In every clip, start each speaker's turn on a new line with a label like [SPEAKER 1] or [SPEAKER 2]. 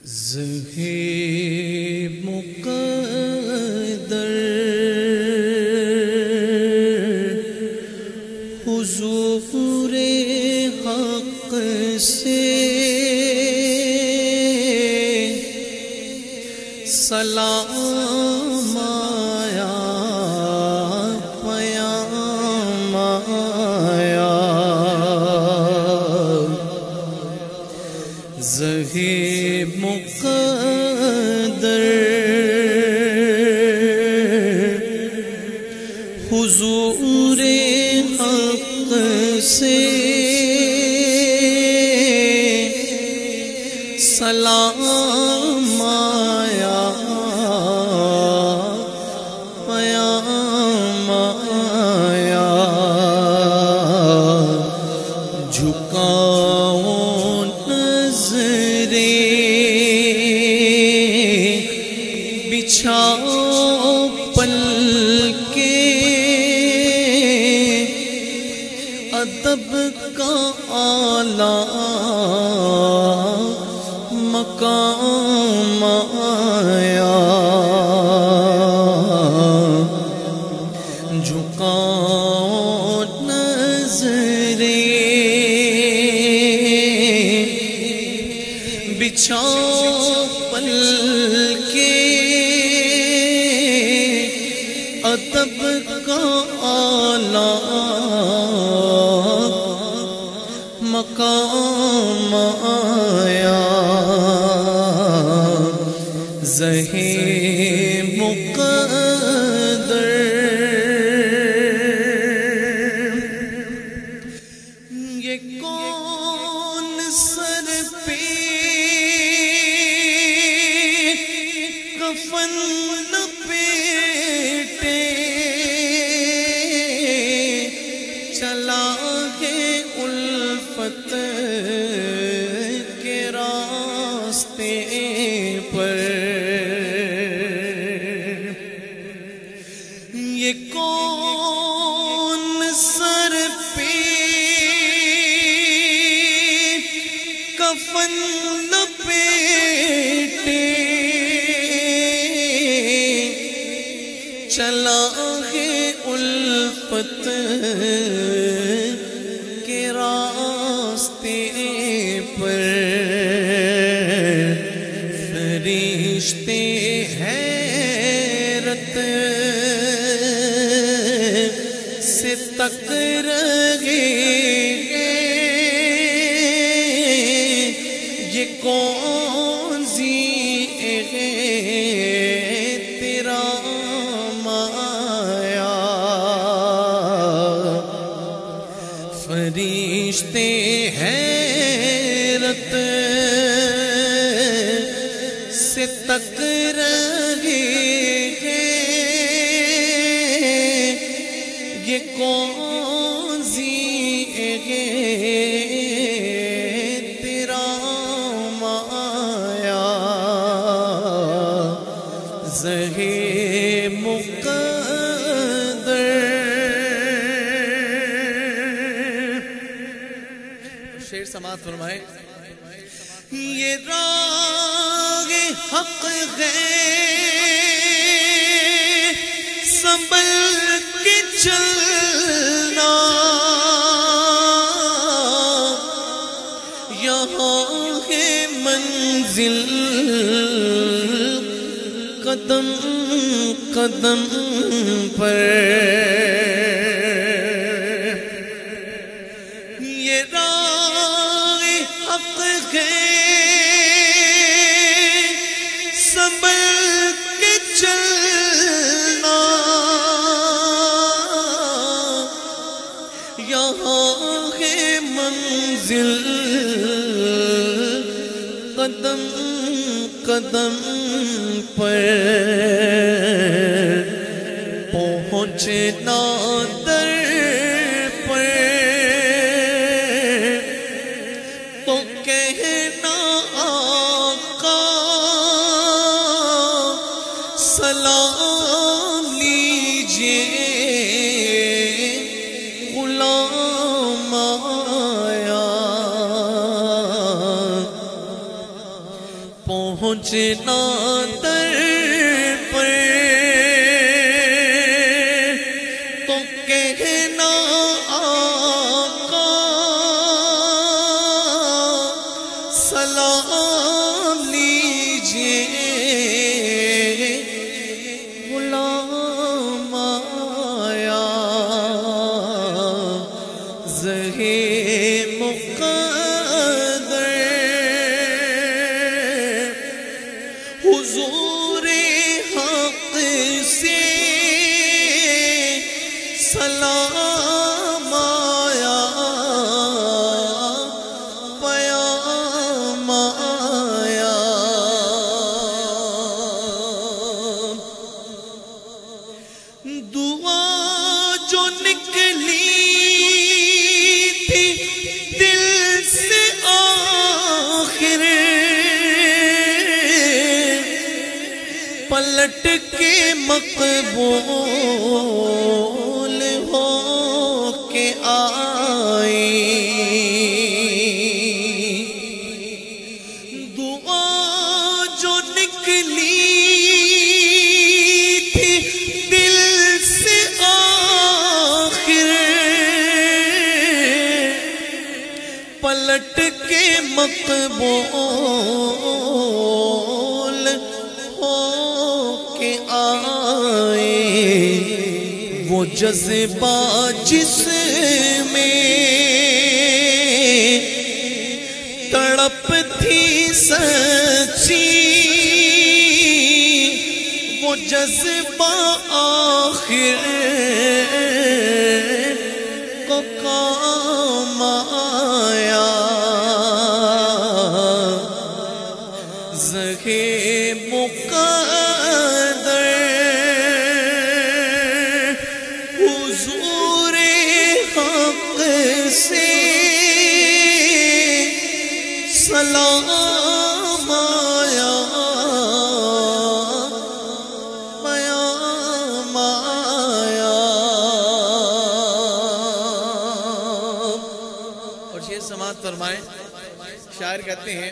[SPEAKER 1] زہی مقدر حضور حق سے سلام آیا پیام آیا زہی مقدر حضور حق سے سلام آیا پیام آیا جھکاؤ نظریں بچھاؤ پلکیں ادب کا اعلیٰ مقام آیا جھکاؤ نظریں بچھاؤ پلکیں ادب کا اعلیٰ مقام آیا زہی مقدر یہ کون سر پہ کفن لپیٹے چلا ہے الفت کے راستے پر یہ کون سر پہ کفن لپیٹے چلا ہے الفت کے راستے پر فرشتے حیرت سے تک رہے یہ کون سی تیرا مایا فرشتے حیرت سے تک رہے یہ کون سی تیرا مایا زہی مقدر شعر سماعت فرمائے یہ راہ حق ہے سنبھل کے چلنا یہاں ہے منزل قدم قدم پر یہ راہ حق ہے سنبھل کے چلنا یہاں ہے منزل قدم قدم پر پہنچنا در پر تو کہنا آقا سلام لیجئے غلام آیا پہنچنا در پر تو کہنا آقا سلام لیجئے غلام آیا زہے مقدر حضور حق سے سلام آیا پیام آیا دعا جو نکلی تھی دل سے آخر پلٹ کے مقبول ہو کے آئی دعا جو نکلی تھی دل سے آخر پلٹ کے مقبول ہو کے آئے وہ جذبہ جس میں تڑپ تھی سچی وہ جذبہ آخر کو کام آیا زہے مقدر حضور حق سے سلام آیا پیام آیا اور یہ سماعت فرمائیں شاعر کہتے ہیں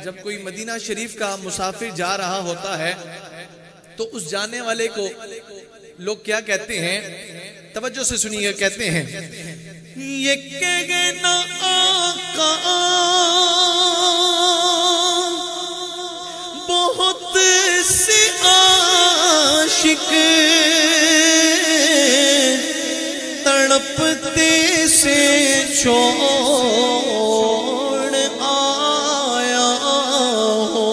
[SPEAKER 1] جب کوئی مدینہ شریف کا مسافر جا رہا ہوتا ہے تو اس جانے والے کو لوگ کیا کہتے ہیں توجہ سے سنیے کہتے ہیں یہ کہنا آقا بہت سے عاشق تڑپتے سے چھوڑ آیا ہو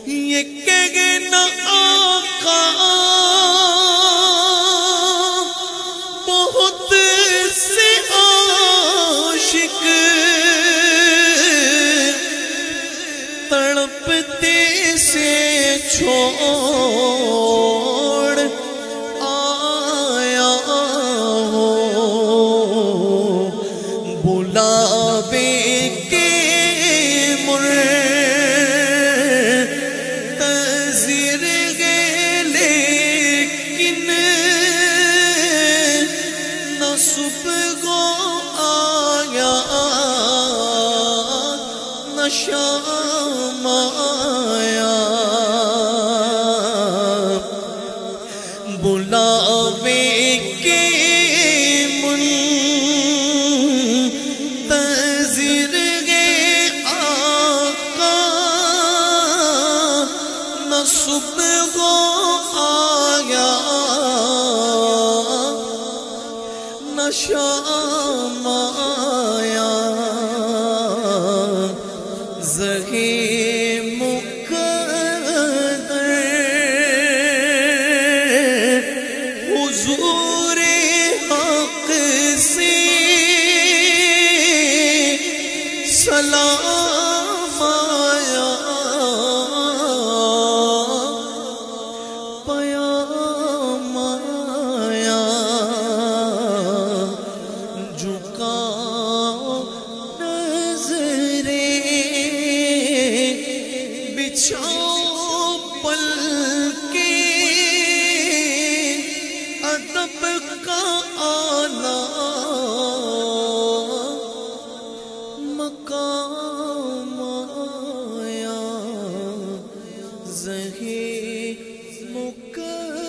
[SPEAKER 1] یہ کہنا آقا بہت سے عاشق تڑپتے سے چھوڑ آیا ہو بلاوے کے منتظر گئے لیکن نہ صبح کو آیا نہ شام آیا بلاوے کے منتظر گئے آقا نہ صبح کو آیا نہ شام آیا زہی زہی مقدر